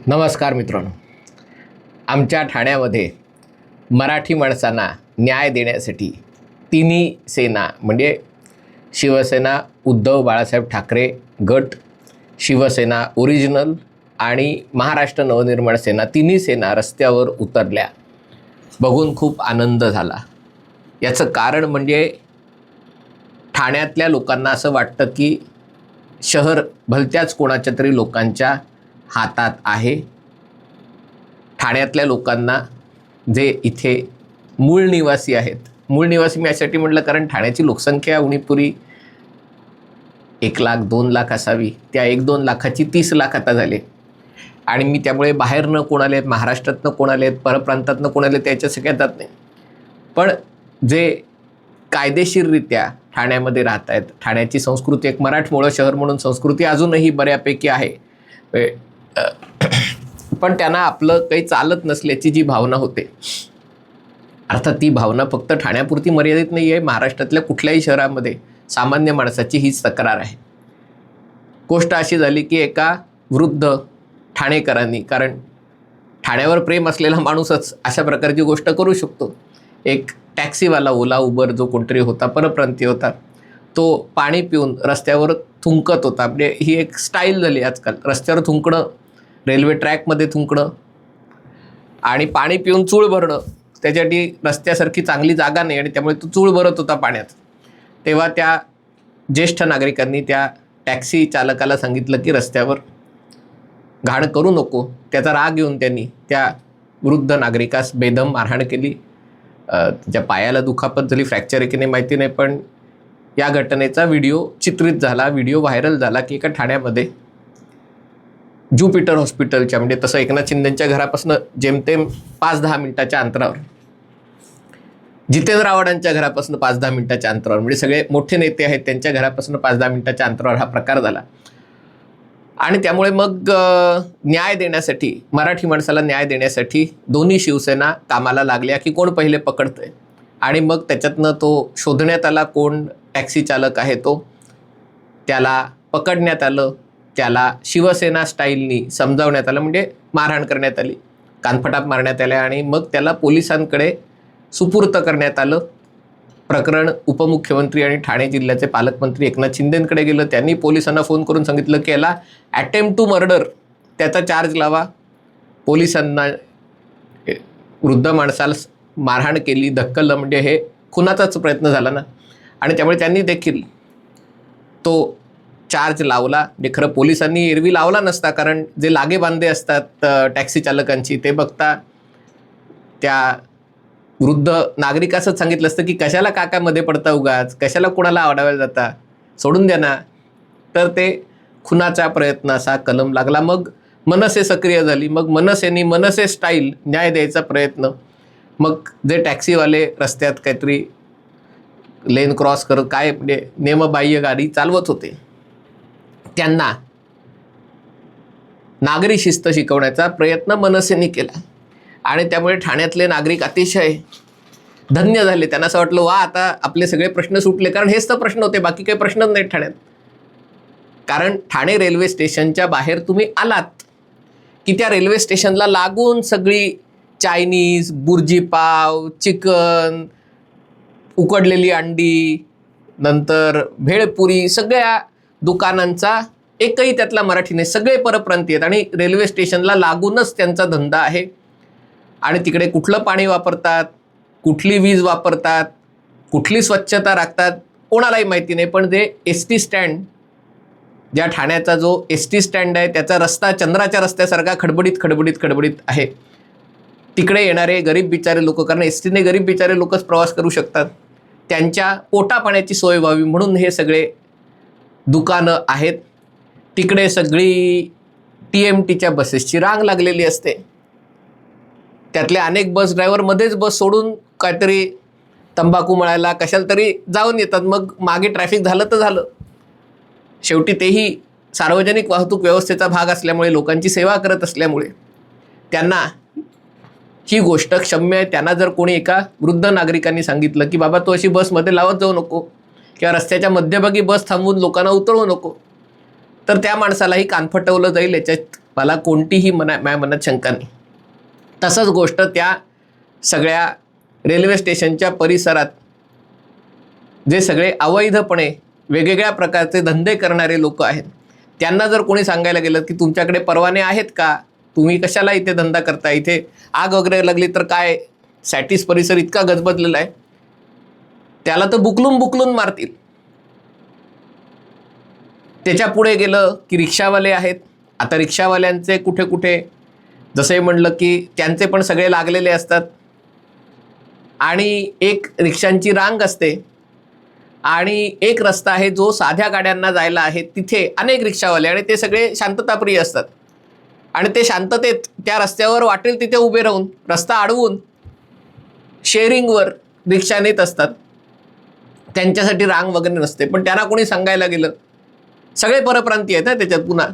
नमस्कार मित्रांनो, आमच्या ठाण्यामध्ये मराठी माणसांना न्याय देण्यासाठी तिन्ही सेना म्हणजे शिवसेना उद्धव बाळासाहेब ठाकरे गट, शिवसेना ओरिजिनल आणि महाराष्ट्र नवनिर्माण सेना तिन्ही सेना रस्त्यावर उतरल्या. बघून खूप आनंद झाला. याचं कारण म्हणजे ठाण्यातल्या लोकांना असं वाटतं की शहर भलत्याच कोणाच्या तरी लोकांच्या हातात आहे. ठाण्यातल्या लोकांना जे इथे मूळ निवासी आहेत, मूळ निवासी मी यासाठी म्हटलं कारण ठाण्याची लोकसंख्या उणीपुरी 1 लाख 2 लाख असावी, त्या 1-2 लाखाची 30 लाख आता झाले. आणि मी त्यामुळे बाहेरनं कोण आले आहेत, महाराष्ट्रातनं कोण आले आहेत, परप्रांतातनं कोण आले त्याच्या सगळ्यात जात नाही. पण जे कायदेशीररित्या ठाण्यामध्ये राहत आहेत, ठाण्याची संस्कृती एक मराठमोळं शहर म्हणून संस्कृती अजूनही बऱ्यापैकी आहे. पण त्यांना आपलं काही चालत नसल्याची जी भावना होते, अर्थात ती भावना फक्त ठाण्यापुरती मर्यादित नाही आहे. महाराष्ट्रातल्या कुठल्याही शहरामध्ये सामान्य माणसाची हीच तक्रार आहे. गोष्ट अशी झाली की एका वृद्ध ठाणेकरांनी, कारण ठाण्यावर प्रेम असलेला माणूसच अशा प्रकारची गोष्ट करू शकतो. एक टॅक्सीवाला, ओला उबर जो कोणतरी होता, परप्रांतीय होता, तो पाणी पिऊन रस्त्यावर थुंकत होता. म्हणजे ही एक स्टाईल झाली आजकाल, रस्त्यावर थुंकणं, रेल्वे ट्रॅकमध्ये थुंकणं आणि पाणी पिऊन चूळ भरणं. त्याच्यासाठी रस्त्यासारखी चांगली जागा नाही आणि त्यामुळे तो चूळ भरत होता पाण्यात. तेव्हा त्या ज्येष्ठ नागरिकांनी त्या टॅक्सी चालकाला सांगितलं की रस्त्यावर घाण करू नको. त्याचा राग येऊन त्यांनी त्या वृद्ध नागरिकास बेदम मारहाण केली. त्याच्या पायाला दुखापत झाली, फ्रॅक्चर आहे की नाही माहिती नाही, पण या घटनेचा व्हिडिओ चित्रित झाला, व्हिडिओ व्हायरल झाला की एका ठाण्यामध्ये ज्युपिटर हॉस्पिटलच्या, म्हणजे तसं एकनाथ शिंदेंच्या घरापासून जेमतेम 5-10 मिनिटाच्या अंतरावर, जितेंद्र आव्हाडांच्या घरापासून 5-10 मिनिटाच्या अंतरावर, म्हणजे सगळे मोठे नेते आहेत त्यांच्या घरापासून 5-10 मिनिटाच्या अंतरावर हा प्रकार झाला. आणि त्यामुळे मग न्याय देण्यासाठी, मराठी माणसाला न्याय देण्यासाठी दोन्ही शिवसेना कामाला लागल्या की कोण पहिले पकडतंय. आणि मग त्याच्यातनं तो शोधण्यात आला, कोण टॅक्सी चालक आहे तो, त्याला पकडण्यात आलं, त्याला शिवसेना स्टाईलनी समजावण्यात आलं, म्हणजे मारहाण करण्यात आली, कानफटाप मारण्यात आल्या आणि मग त्याला पोलिसांकडे सुपूर्त करण्यात आलं. प्रकरण उपमुख्यमंत्री आणि ठाणे जिल्ह्याचे पालकमंत्री एकनाथ शिंदेंकडे गेलं. त्यांनी पोलिसांना फोन करून सांगितलं की याला अटेम्प्ट टू मर्डर त्याचा चार्ज लावा. पोलिसांना वृद्ध माणसाला मारहाण केली, धक्कलं, म्हणजे हे खुनाचाच प्रयत्न झाला ना. आणि त्यामुळे त्यांनी देखील तो चार्ज लावला. म्हणजे खरं पोलिसांनी एरवी लावला नसता, कारण जे लागे बांधे असतात टॅक्सी चालकांची ते बघता त्या वृद्ध नागरिकासच सांगितलं असतं की कशाला काका मध्ये पडता, उगाच कशाला कोणाला आवडायला जाता, सोडून द्या ना. तर ते खुनाचा प्रयत्न असा कलम लागला. मग मनसे सक्रिय झाली. मग मनसे स्टाईल न्याय द्यायचा प्रयत्न. मग जे टॅक्सीवाले रस्त्यात काहीतरी लेन क्रॉस करत काय म्हणजे नियमबाह्य गाडी चालवत होते, त्यांना नागरी शिस्त शिकवण्याचा प्रयत्न मनसेने केला. आणि त्यामुळे ठाण्यातले नागरिक अतिशय धन्य झाले. त्यांना असं वाटलं, वा आता आपले सगळे प्रश्न सुटले, कारण हेच तर प्रश्न होते, बाकी काही प्रश्नच नाहीत ठाण्यात. कारण ठाणे रेल्वे स्टेशनच्या बाहेर तुम्ही आलात की त्या रेल्वे स्टेशनला लागून सगळी चायनीज, बुर्जी पाव, चिकन, उकडलेली अंडी, नंतर भेळपुरी, सगळ्या दुकानांचा एकही त्यातला मराठी नाही, सगळे परप्रांतीय आहेत आणि रेल्वे स्टेशनला लागूनच त्यांचा धंदा आहे. आणि तिकडे कुठलं पाणी वापरतात, कुठली वीज वापरतात, कुठली स्वच्छता राखतात कोणालाही माहिती नाही. पण जे एस-टी स्टँड, ज्या ठाण्याचा जो एस-टी स्टँड आहे त्याचा रस्ता चंद्राच्या रस्त्यासारखा खडबडीत आहे. तिकडे येणारे गरीब बिचारे लोक, कारण एस-टीने गरीब बिचारे लोकच प्रवास करू शकतात, त्यांच्या पोटा पाण्याची सोय व्हावी म्हणून हे सगळे दुकानं आहेत. तिकडे सगळी TMTच्या बसेसची रांग लागलेली असते. त्यातले अनेक बस ड्रायव्हर मध्येच बस सोडून काहीतरी तंबाखू मळायला कशाला तरी जाऊन येतात. मग मागे ट्रॅफिक झालं तर झालं. शेवटी तेही सार्वजनिक वाहतूक व्यवस्थेचा भाग असल्यामुळे, लोकांची सेवा करत असल्यामुळे त्यांना ही गोष्ट क्षम्य आहे. त्यांना जर कोणी एका वृद्ध नागरिकांनी सांगितलं की बाबा तू अशी बसमध्ये लावत जाऊ नको किंवा रस्त्याच्या मध्यभागी बस थांबवून लोकांना उतरवू नको, तर त्या माणसालाही कानफटवलं जाईल, याच्यात मला कोणतीही माझ्या मनात शंका नाही. तसंच गोष्ट त्या सगळ्या रेल्वे स्टेशनच्या परिसरात जे सगळे अवैधपणे वेगवेगळ्या प्रकारचे धंदे करणारे लोक आहेत, त्यांना जर कोणी सांगायला गेलं की तुमच्याकडे परवाने आहेत का, तुम्ही कशाला इथे धंदा करता, इथे आग वगैरे लागली तर काय, सॅटिस परिसर इतका गजबजलेला आहे, त्याला तर बुकलून बुकलून मारतील. त्याच्या पुढे गेलं की रिक्षावाले आहेत. आता रिक्षावाल्यांचे कुठे कुठे जसे म्हणलं की त्यांचे पण सगळे लागलेले असतात आणि एक रिक्षांची रांग असते आणि एक रस्ता आहे जो साध्या गाड्यांना जायला आहे, तिथे अनेक रिक्षावाले आणि ते सगळे शांतताप्रिय असतात आणि ते शांततेत त्या रस्त्यावर वाटेल तिथे उभे राहून रस्ता अडवून शेअरिंगवर रिक्षा नेत असतात. त्यांच्यासाठी रांग वगैरे नसते. पण त्यांना कोणी सांगायला गेलं, सगळे परप्रांतीय आहेत ना त्याच्यात, पुन्हा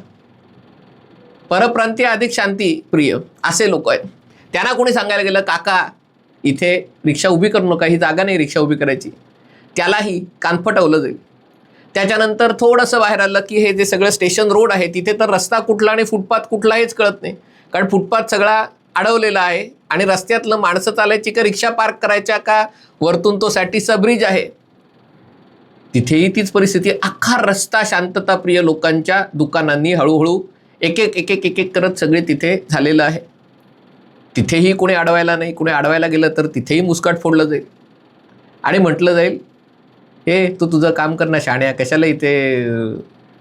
परप्रांतीय अधिक शांतीप्रिय असे लोक आहेत, त्यांना कोणी सांगायला गेलं काका इथे रिक्षा उभी करू नका, ही जागा नाही रिक्षा उभी करायची, त्यालाही कानफटवलं जाईल. त्याच्यानंतर थोडंसं बाहेर आलं की हे जे सगळं स्टेशन रोड आहे तिथे तर रस्ता कुठला आणि फुटपाथ कुठला हेच कळत नाही, कारण फुटपाथ सगळा अडवलेला आहे आणि रस्त्यातलं माणसं चालायची का रिक्षा पार्क करायच्या का वरतून तो सॅटिसचा ब्रिज आहे, तिथेही तीच परिस्थिती. अख्खा रस्ता शांतताप्रिय लोकांच्या दुकानांनी हळूहळू एक एक एक एक एक एक करत सगळे तिथे झालेलं आहे. तिथेही कोणी अडवायला नाही, कोणी अडवायला गेलं तर तिथेही मुस्काट फोडलं जाईल आणि म्हटलं जाईल हे तू तुझं काम कर ना शाण्या, कशाला इथे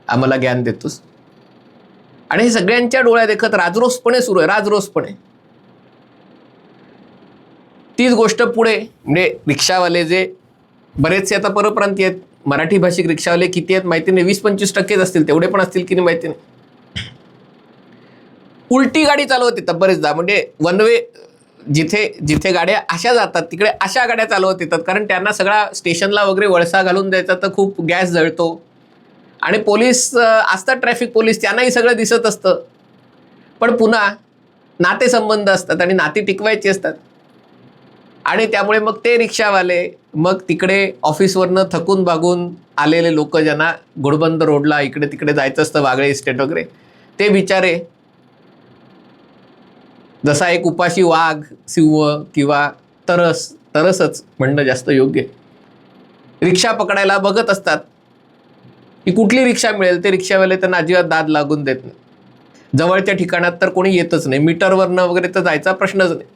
आम्हाला ज्ञान देतोस. आणि हे सगळ्यांच्या डोळ्या देखत राजरोसपणे सुरू आहे, राजरोसपणे. तीच गोष्ट पुढे म्हणजे रिक्षावाले जे बरेचसे आता परप्रांतीय आहेत, मराठी भाषिक रिक्षावाले किती आहेत माहिती नाही, 20-25% असतील, तेवढे पण असतील की नाही माहिती नाही. उलटी गाडी चालवत येतात बरेचदा, म्हणजे वन वे जिथे जिथे गाड्या अशा जातात तिकडे अशा गाड्या चालवत येतात, कारण त्यांना सगळा स्टेशनला वगैरे वळसा घालून द्यायचा तर खूप गॅस जळतो आणि पोलीस असतात, ट्रॅफिक पोलीस, त्यांनाही सगळं दिसत असतं. पण पुन्हा नातेसंबंध असतात आणि नाती टिकवायची असतात आणि त्यामुळे मग ते रिक्षावाले, मग तिकडे ऑफिसवरनं थकून भागून आलेले लोक ज्यांना घोडबंदर रोडला इकडे तिकडे जायचं असतं, वागळे इस्टेट वगैरे, ते बिचारे जसा एक उपाशी वाघ, सिंह किंवा तरसच म्हणणं जास्त योग्य, रिक्षा पकडायला बघत असतात की कुठली रिक्षा मिळेल. ते रिक्षावाले त्यांना अजिबात दाद लागून देत नाही. जवळच्या ठिकाणात तर कोणी येतच नाही, मीटरवरनं वगैरे तर जायचा प्रश्नच नाही.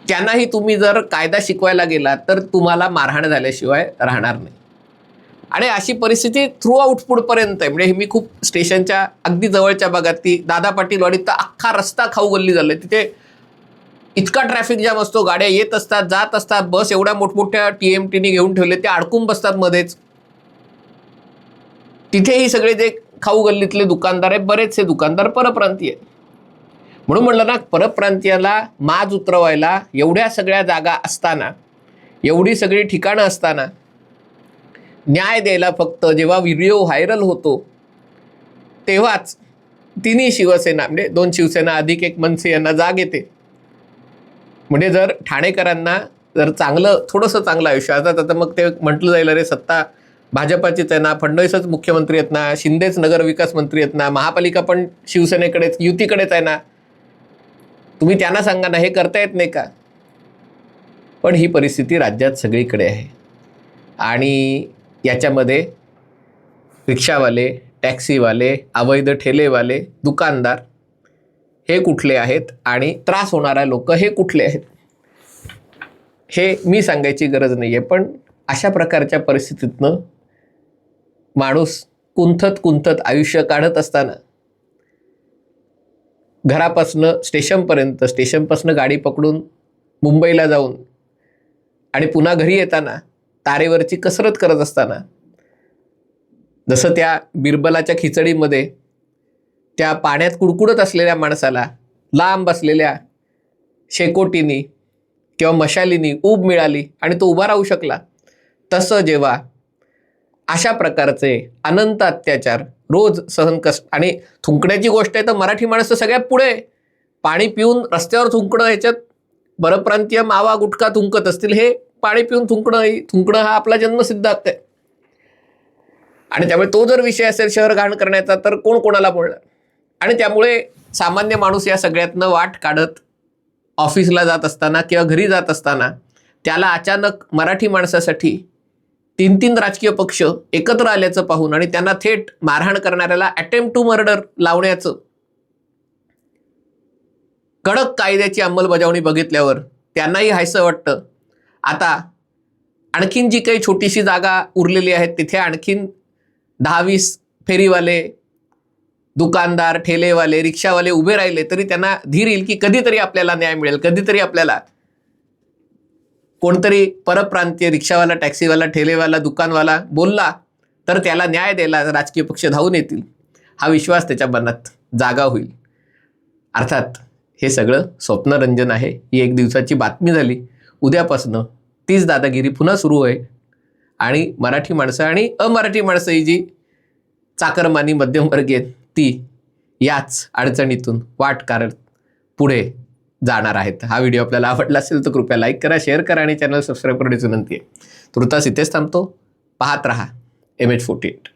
त्यांनाही तुम्ही जर कायदा शिकवायला गेला तर तुम्हाला मारहाण झाल्याशिवाय राहणार नाही. आणि अशी परिस्थिती थ्रू आउट पुढपर्यंत आहे. म्हणजे मी खूप स्टेशनच्या अगदी जवळच्या भागात, ती दादा पाटील वाडीत तर अख्खा रस्ता खाऊ गल्ली झालं, तिथे इतका ट्रॅफिक जाम असतो, गाड्या येत असतात जात असतात, बस एवढ्या मोठमोठ्या TMTनी घेऊन ठेवले, ते अडकून बसतात मध्येच. तिथेही सगळे जे खाऊ गल्लीतले दुकानदार आहेत, बरेचसे दुकानदार परप्रांतीय. म्हणून म्हणलं ना, परप्रांतीयाला माज उतरवायला एवढ्या सगळ्या जागा असताना, एवढी सगळी ठिकाणं असताना, न्याय द्यायला फक्त जेव्हा व्हिडिओ व्हायरल होतो तेव्हाच तिन्ही शिवसेना, म्हणजे 2 शिवसेना अधिक 1 मनसे यांना जाग येते. म्हणजे जर ठाणेकरांना जर थोडंसं चांगलं आयुष्य असतात तर मग ते म्हटलं जाईल अरे सत्ता भाजपाचीच आहे ना, फडणवीसच मुख्यमंत्री आहेत ना, शिंदेच नगरविकास मंत्री आहेत ना, महापालिका पण शिवसेनेकडेच, युतीकडेच आहे ना, तुम्ही त्यांना सांगा ना, हे करता येत नाही का. पण ही परिस्थिती राज्यात सगळीकडे आहे आणि याच्यामध्ये रिक्षावाले, टॅक्सीवाले, अवैध ठेलेवाले, दुकानदार हे कुठले आहेत आणि त्रास होणारा लोक हे कुठले आहेत हे मी सांगायची गरज नाही आहे. पण अशा प्रकारच्या परिस्थितीतनं माणूस कुंथत आयुष्य काढत असताना घरापासनं स्टेशनपर्यंत, स्टेशनपासनं गाडी पकडून मुंबईला जाऊन आणि पुन्हा घरी येताना तारेवरची कसरत करत असताना, जसं त्या बिरबलाच्या खिचडीमध्ये त्या पाण्यात कुडकुडत असलेल्या माणसाला लांब असलेल्या शेकोटीनी किंवा मशालीनी ऊब मिळाली आणि तो उभा राहू शकला, तसं जेव्हा अशा प्रकारचे अनंत अत्याचार रोज सहन कष्ट, आणि थुंकण्याची गोष्ट आहे तर मराठी माणसं सगळ्यात पुढे. पाणी पिऊन रस्त्यावर थुंकणं, ह्याच्यात परप्रांतीय मावा गुटखा थुंकत असतील, हे पाणी पिऊन थुंकणं हा आपला जन्मसिद्ध हक्क आहे. आणि त्यामुळे तो जर विषय असेल शहर घाण करण्याचा तर कोण कोणाला बोलणार. आणि त्यामुळे सामान्य माणूस या सगळ्यातनं वाट काढत ऑफिसला जात असताना किंवा घरी जात असताना त्याला अचानक मराठी माणसासाठी 3-3 राजकीय पक्ष एकत्र आल्याचं पाहून आणि त्यांना थेट मारहाण करणाऱ्याला अटेम्प्ट टू मर्डर लावण्याचं कडक कायद्याची अंमलबजावणी बघितल्यावर त्यांनाही हायसं वाटतं. आता आणखीन जी काही छोटीशी जागा उरलेली आहे तिथे आणखीन 10-20 फेरीवाले, दुकानदार, ठेलेवाले, रिक्षावाले उभे राहिले तरी त्यांना धीर येईल की कधीतरी आपल्याला न्याय मिळेल, कधीतरी आपल्याला कोणतरी परप्रांतीय रिक्षावाला, टॅक्सीवाला, ठेलेवाला, दुकानवाला बोलला तर त्याला न्याय द्यायला राजकीय पक्ष धावून येतील, हा विश्वास त्याच्या मनात जागा होईल. अर्थात हे सगळं स्वप्नरंजन आहे. ही एक दिवसाची बातमी झाली. उद्यापासनं तीच दादागिरी पुन्हा सुरू होईल आणि मराठी माणसं आणि अमराठी माणसं ही जी चाकरमानी मध्यमवर्गीय ती याच अडचणीतून वाट काढत पुढे जाणार आहेत. हा व्हिडिओ आपल्याला आवडला असेल तर कृपया लाईक करा, शेअर करा आणि चॅनल सबस्क्राईब करण्याची विनंती आहे. तुर्तास इथेच थांबतो. पाहत रहा MH48.